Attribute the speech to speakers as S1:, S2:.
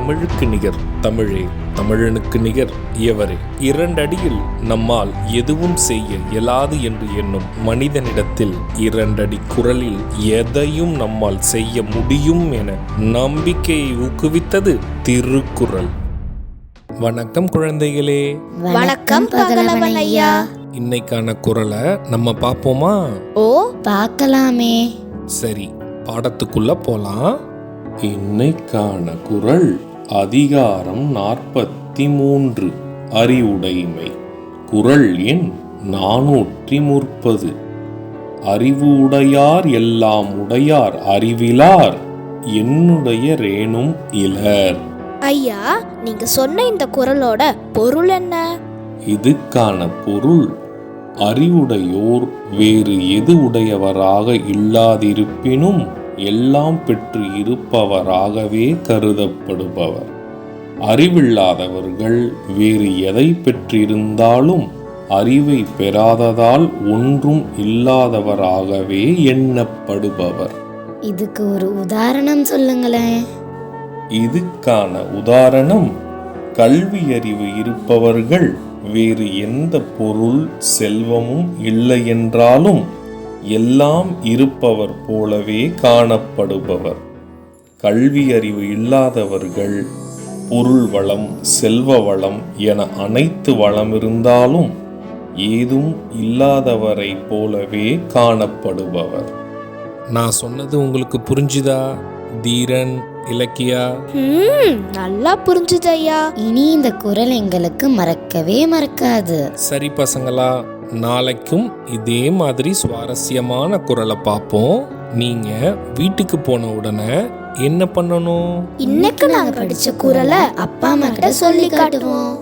S1: தமிழுக்கு நிகர் தமிழே, தமிழனுக்கு நிகர் எவரே. 2 அடியில் நம்மால் எதுவும் செய்ய இயலாது என்று எண்ணும் மனிதனிடத்தில் 2 அடி குரலில் எதையும் நம்மால் செய்ய முடியும் என நம்பிக்கையை ஊக்குவித்தது திருக்குறள். வணக்கம் குழந்தைகளே.
S2: வணக்கம் பகலவன் ஐயா.
S1: இன்னைக்கான குறளை நம்ம பார்ப்போமா?
S2: ஓ, பார்க்கலாமே.
S1: சரி, பாடத்துக்குள்ள போலாம். இன்னைக்கான குறள் அதிகாரம் 43, அறிவுடைமை. குறள் எண் 430. அறிவு உடையார் எல்லாம் உடையார் அறிவிலார் என்னுடைய ரேணும் இலர்.
S2: ஐயா, நீங்க சொன்ன இந்த குறளோட பொருள் என்ன?
S1: இதுக்கான பொருள், அறிவுடையோர் வேறு எது உடையவராக இல்லாதிருப்பினும் எல்லாம் பெற்று இருப்பவராகவே கருதப்படுபவர். அறிவில்லாதவர்கள் வேறு எதை பெற்றிருந்தாலும் அறிவை பெறாததால் ஒன்றும் இல்லாதவராகவே எண்ணப்படுபவர்.
S2: இதுக்கு ஒரு உதாரணம் சொல்லுங்களேன்.
S1: இதுக்கான உதாரணம், கல்வி அறிவு இருப்பவர்கள் வேறு எந்த பொருள் செல்வமும் இல்லை என்றாலும் எல்லாம் இருப்பவர் போலவே காணப்படுபவர். கல்வி அறிவு இல்லாதவர்கள் பொருள் வளம் செல்வ வளம் என அனைத்து வளம் இருந்தாலும் ஏதும் இல்லாதவரை போலவே காணப்படுபவர். நான் சொன்னது உங்களுக்கு புரிஞ்சுதா தீரன், இலக்கியா?
S2: நல்லா புரிஞ்சுது ஐயா. இனி இந்த குறள் எங்களுக்கு மறக்கவே மறக்காது.
S1: சரி பசங்களா, நாளைக்கும் இதே மாதிரி சுவாரஸ்யமான குறளை பார்ப்போம். நீங்க வீட்டுக்கு போன உடனே என்ன பண்ணணும்?
S2: இன்னைக்கு நாங்க படிச்ச குறளை அப்பா அம்மா கிட்ட சொல்லி காட்டுவோம்.